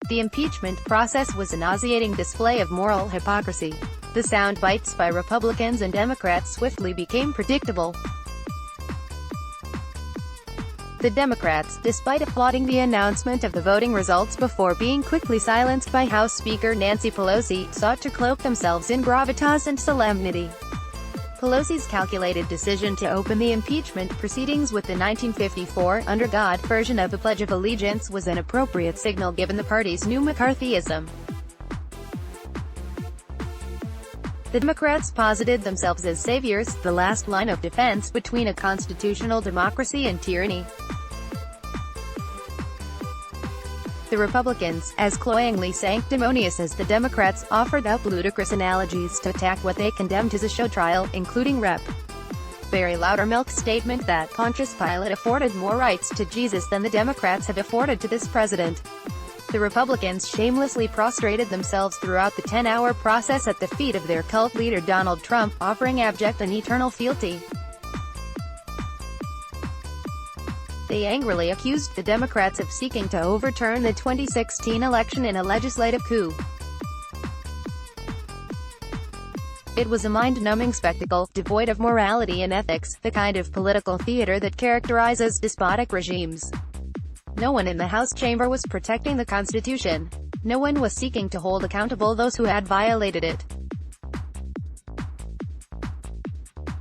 The impeachment process was a nauseating display of moral hypocrisy. The sound bites by Republicans and Democrats swiftly became predictable. The Democrats, despite applauding the announcement of the voting results before being quickly silenced by House Speaker Nancy Pelosi, sought to cloak themselves in gravitas and solemnity. Pelosi's calculated decision to open the impeachment proceedings with the 1954 "Under God" version of the Pledge of Allegiance was an appropriate signal given the party's new McCarthyism. The Democrats posited themselves as saviors, the last line of defense between a constitutional democracy and tyranny. The Republicans, as cloyingly sanctimonious as the Democrats, offered up ludicrous analogies to attack what they condemned as a show trial, including Rep. Barry Loudermilk's statement that Pontius Pilate afforded more rights to Jesus than the Democrats have afforded to this president. The Republicans shamelessly prostrated themselves throughout the 10-hour process at the feet of their cult leader Donald Trump, offering abject and eternal fealty. They angrily accused the Democrats of seeking to overturn the 2016 election in a legislative coup. It was a mind-numbing spectacle, devoid of morality and ethics, the kind of political theater that characterizes despotic regimes. No one in the House chamber was protecting the Constitution. No one was seeking to hold accountable those who had violated it.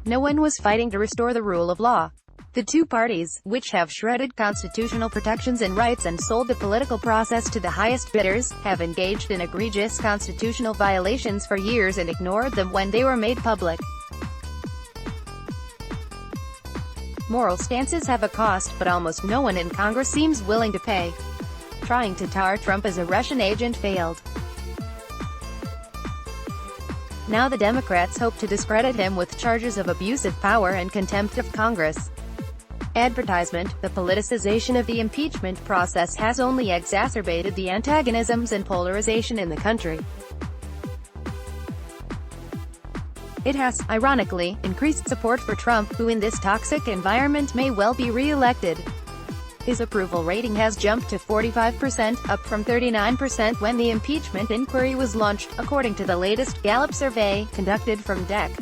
No one was fighting to restore the rule of law. The two parties, which have shredded constitutional protections and rights and sold the political process to the highest bidders, have engaged in egregious constitutional violations for years and ignored them when they were made public. Moral stances have a cost, but almost no one in Congress seems willing to pay. Trying to tar Trump as a Russian agent failed. Now the Democrats hope to discredit him with charges of abuse of power and contempt of Congress. Advertisement. The politicization of the impeachment process has only exacerbated the antagonisms and polarization in the country. It has, ironically, increased support for Trump, who in this toxic environment may well be re-elected. His approval rating has jumped to 45%, up from 39% when the impeachment inquiry was launched, according to the latest Gallup survey, conducted from DEC.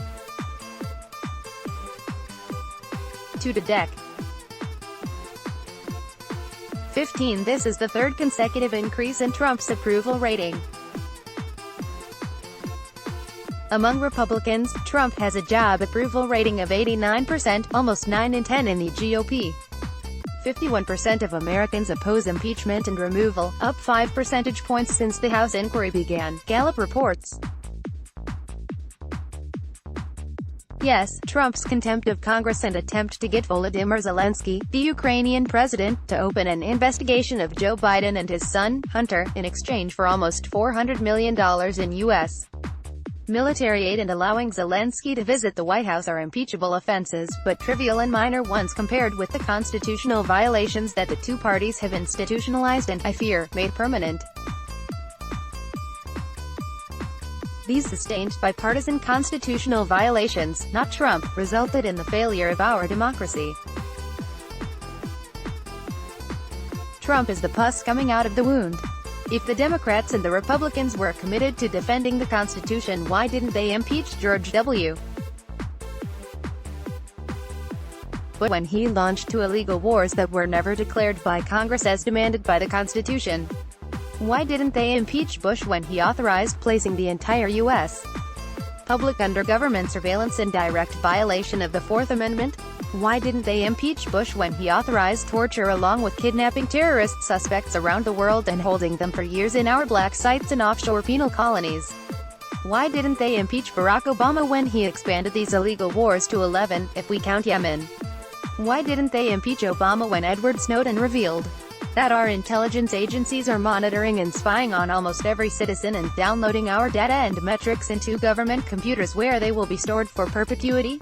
To DEC. 15. This is the third consecutive increase in Trump's approval rating. Among Republicans, Trump has a job approval rating of 89%, almost 9 in 10 in the GOP. 51% of Americans oppose impeachment and removal, up 5 percentage points since the House inquiry began, Gallup reports. Yes, Trump's contempt of Congress and attempt to get Volodymyr Zelensky, the Ukrainian president, to open an investigation of Joe Biden and his son, Hunter, in exchange for almost $400 million in U.S. military aid and allowing Zelensky to visit the White House are impeachable offenses, but trivial and minor ones compared with the constitutional violations that the two parties have institutionalized and, I fear, made permanent. These sustained bipartisan constitutional violations, not Trump, resulted in the failure of our democracy. Trump is the pus coming out of the wound. If the Democrats and the Republicans were committed to defending the Constitution, why didn't they impeach George W. Bush when he launched two illegal wars that were never declared by Congress as demanded by the Constitution? Why didn't they impeach Bush when he authorized placing the entire U.S. public under government surveillance in direct violation of the Fourth Amendment? Why didn't they impeach Bush when he authorized torture along with kidnapping terrorist suspects around the world and holding them for years in our black sites and offshore penal colonies? Why didn't they impeach Barack Obama when he expanded these illegal wars to 11, if we count Yemen? Why didn't they impeach Obama when Edward Snowden revealed that our intelligence agencies are monitoring and spying on almost every citizen and downloading our data and metrics into government computers where they will be stored for perpetuity?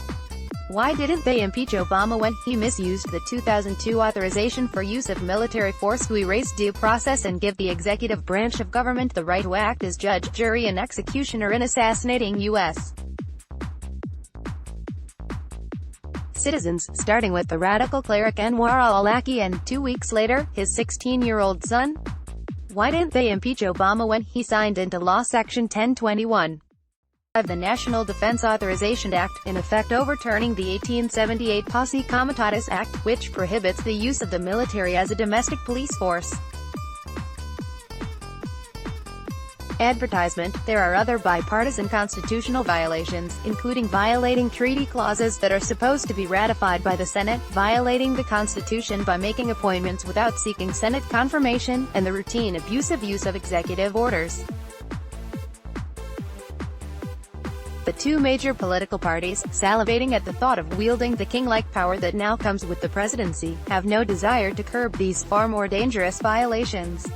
Why didn't they impeach Obama when he misused the 2002 authorization for use of military force to erase due process and give the executive branch of government the right to act as judge, jury and executioner in assassinating U.S. citizens, starting with the radical cleric Anwar al-Awlaki and, 2 weeks later, his 16-year-old son? Why didn't they impeach Obama when he signed into law Section 1021 of the National Defense Authorization Act, in effect overturning the 1878 Posse Comitatus Act, which prohibits the use of the military as a domestic police force? Advertisement. There are other bipartisan constitutional violations, including violating treaty clauses that are supposed to be ratified by the Senate, violating the Constitution by making appointments without seeking Senate confirmation, and the routine abusive use of executive orders. The two major political parties, salivating at the thought of wielding the king-like power that now comes with the presidency, have no desire to curb these far more dangerous violations.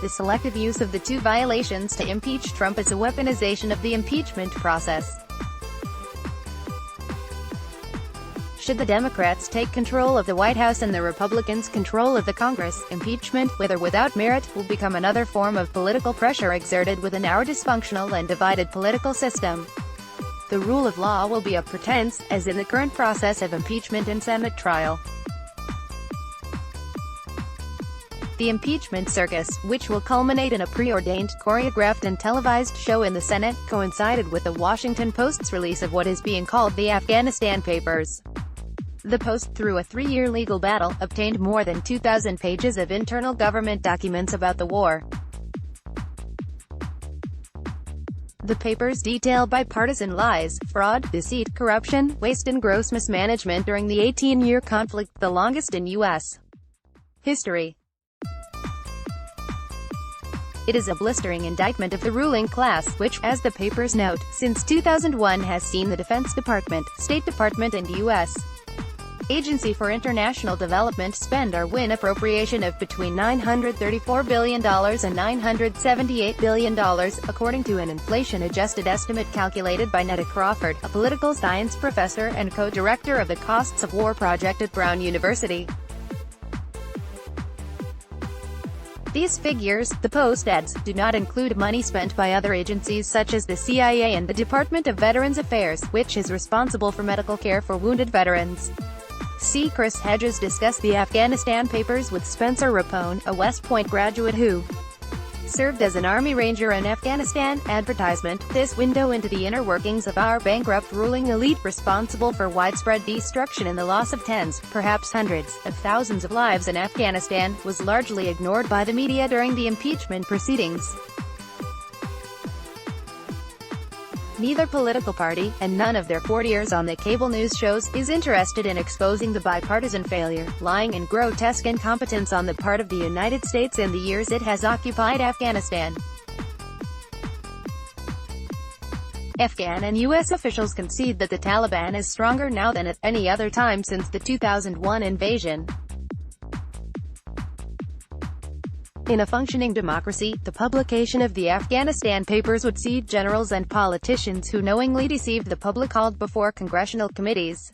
The selective use of the two violations to impeach Trump is a weaponization of the impeachment process. Should the Democrats take control of the White House and the Republicans control of the Congress, impeachment, with or without merit, will become another form of political pressure exerted within our dysfunctional and divided political system. The rule of law will be a pretense, as in the current process of impeachment and Senate trial. The impeachment circus, which will culminate in a preordained, choreographed and televised show in the Senate, coincided with the Washington Post's release of what is being called the Afghanistan Papers. The Post, through a 3-year legal battle, obtained more than 2,000 pages of internal government documents about the war. The papers detail bipartisan lies, fraud, deceit, corruption, waste and gross mismanagement during the 18-year conflict, the longest in U.S. history. It is a blistering indictment of the ruling class, which, as the papers note, since 2001 has seen the Defense Department, State Department and U.S. Agency for International Development spend or win appropriation of between $934 billion and $978 billion, according to an inflation-adjusted estimate calculated by Netta Crawford, a political science professor and co-director of the Costs of War Project at Brown University. These figures, the Post adds, do not include money spent by other agencies such as the CIA and the Department of Veterans Affairs, which is responsible for medical care for wounded veterans. See Chris Hedges discuss the Afghanistan Papers with Spencer Rapone, a West Point graduate who served as an Army Ranger in Afghanistan. Advertisement. This window into the inner workings of our bankrupt ruling elite, responsible for widespread destruction and the loss of tens, perhaps hundreds, of thousands of lives in Afghanistan, was largely ignored by the media during the impeachment proceedings. Neither political party, and none of their courtiers on the cable news shows, is interested in exposing the bipartisan failure, lying and grotesque incompetence on the part of the United States in the years it has occupied Afghanistan. Afghan and U.S. officials concede that the Taliban is stronger now than at any other time since the 2001 invasion. In a functioning democracy, the publication of the Afghanistan Papers would see generals and politicians who knowingly deceived the public called before congressional committees.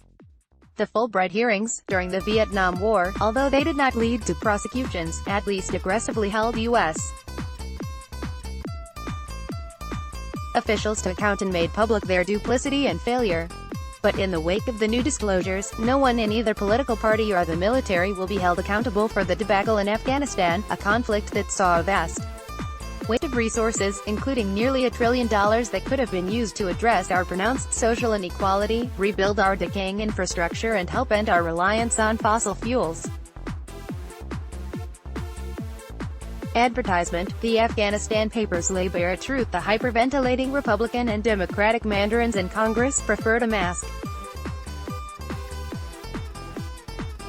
The Fulbright hearings, during the Vietnam War, although they did not lead to prosecutions, at least aggressively held U.S. officials to account and made public their duplicity and failure. But in the wake of the new disclosures, no one in either political party or the military will be held accountable for the debacle in Afghanistan, a conflict that saw a vast waste of resources, including nearly $1 trillion that could have been used to address our pronounced social inequality, rebuild our decaying infrastructure and help end our reliance on fossil fuels. Advertisement. The Afghanistan Papers lay bare a truth the hyperventilating Republican and Democratic mandarins in Congress prefer to mask.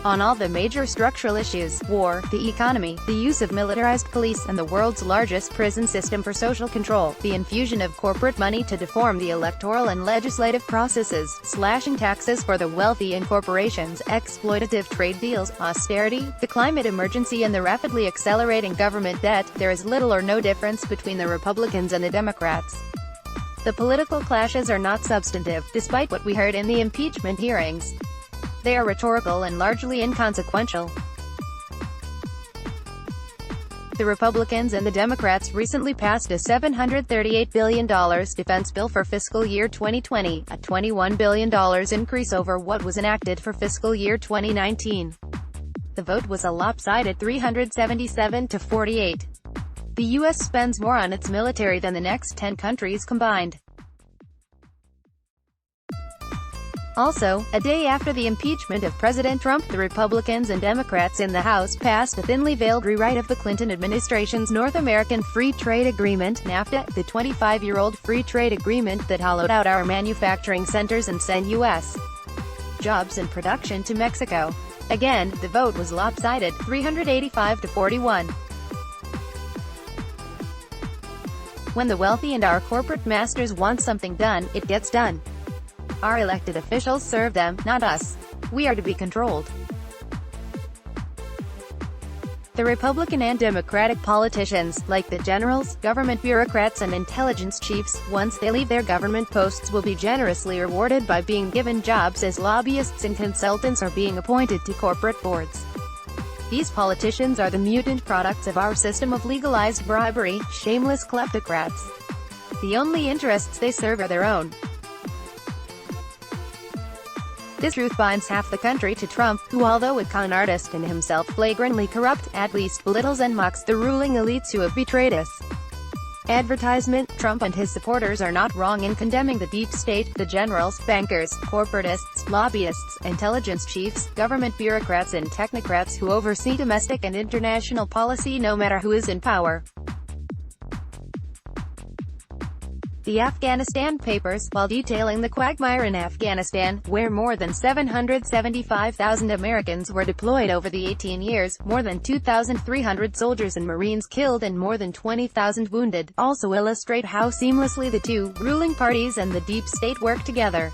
On all the major structural issues, war, the economy, the use of militarized police and the world's largest prison system for social control, the infusion of corporate money to deform the electoral and legislative processes, slashing taxes for the wealthy and corporations, exploitative trade deals, austerity, the climate emergency and the rapidly accelerating government debt, there is little or no difference between the Republicans and the Democrats. The political clashes are not substantive, despite what we heard in the impeachment hearings. They are rhetorical and largely inconsequential. The Republicans and the Democrats recently passed a $738 billion defense bill for fiscal year 2020, a $21 billion increase over what was enacted for fiscal year 2019. The vote was a lopsided 377 to 48. The U.S. spends more on its military than the next 10 countries combined. Also, a day after the impeachment of President Trump, the Republicans and Democrats in the House passed a thinly veiled rewrite of the Clinton administration's North American Free Trade Agreement, NAFTA, the 25-year-old free trade agreement that hollowed out our manufacturing centers and sent U.S. jobs and production to Mexico. Again, the vote was lopsided, 385 to 41. When the wealthy and our corporate masters want something done, it gets done. Our elected officials serve them, not us. We are to be controlled. The Republican and Democratic politicians, like the generals, government bureaucrats and intelligence chiefs, once they leave their government posts will be generously rewarded by being given jobs as lobbyists and consultants or being appointed to corporate boards. These politicians are the mutant products of our system of legalized bribery, shameless kleptocrats. The only interests they serve are their own. This truth binds half the country to Trump, who, although a con artist and himself flagrantly corrupt, at least belittles and mocks the ruling elites who have betrayed us. Advertisement: Trump and his supporters are not wrong in condemning the deep state, the generals, bankers, corporatists, lobbyists, intelligence chiefs, government bureaucrats and technocrats who oversee domestic and international policy no matter who is in power. The Afghanistan Papers, while detailing the quagmire in Afghanistan, where more than 775,000 Americans were deployed over the 18 years, more than 2,300 soldiers and Marines killed and more than 20,000 wounded, also illustrate how seamlessly the two ruling parties and the deep state work together.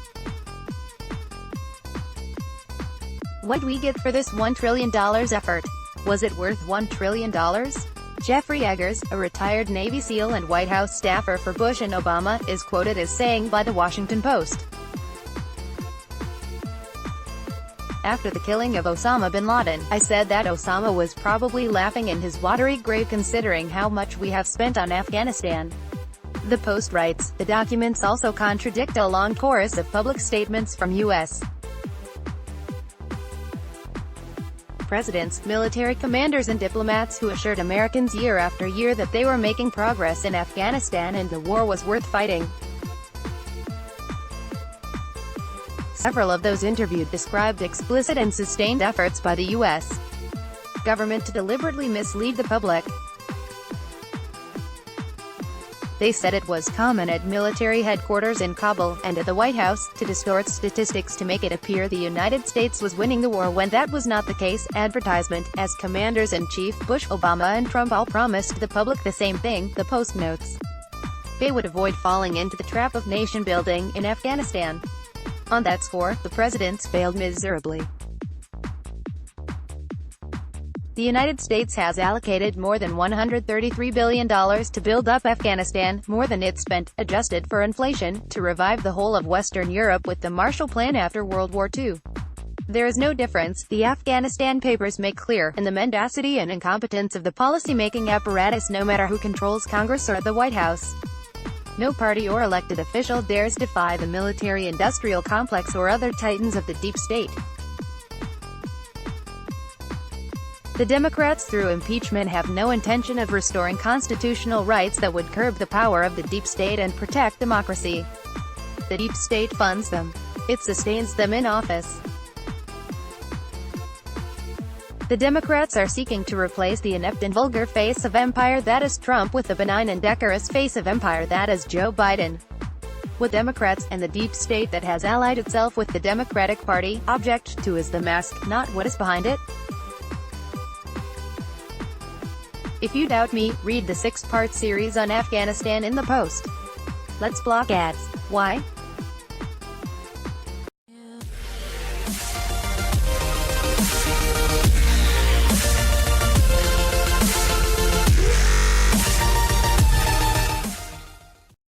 What did we get for this $1 trillion effort? Was it worth $1 trillion? Jeffrey Eggers, a retired Navy SEAL and White House staffer for Bush and Obama, is quoted as saying by The Washington Post, "After the killing of Osama bin Laden, I said that Osama was probably laughing in his watery grave considering how much we have spent on Afghanistan." The Post writes, the documents also contradict a long chorus of public statements from U.S. presidents, military commanders and diplomats who assured Americans year after year that they were making progress in Afghanistan and the war was worth fighting. Several of those interviewed described explicit and sustained efforts by the U.S. government to deliberately mislead the public. They said it was common at military headquarters in Kabul, and at the White House, to distort statistics to make it appear the United States was winning the war when that was not the case. Advertisement: as Commanders-in-Chief Bush, Obama and Trump all promised the public the same thing, the Post notes. They would avoid falling into the trap of nation-building in Afghanistan. On that score, the presidents failed miserably. The United States has allocated more than $133 billion to build up Afghanistan, more than it spent, adjusted for inflation, to revive the whole of Western Europe with the Marshall Plan after World War II. There is no difference, the Afghanistan Papers make clear, in the mendacity and incompetence of the policy-making apparatus no matter who controls Congress or the White House. No party or elected official dares defy the military-industrial complex or other titans of the deep state. The Democrats through impeachment have no intention of restoring constitutional rights that would curb the power of the deep state and protect democracy. The deep state funds them. It sustains them in office. The Democrats are seeking to replace the inept and vulgar face of empire that is Trump with the benign and decorous face of empire that is Joe Biden. What Democrats, and the deep state that has allied itself with the Democratic Party, object to is the mask, not what is behind it. If you doubt me, read the 6-part series on Afghanistan in the Post. Let's block ads. Why?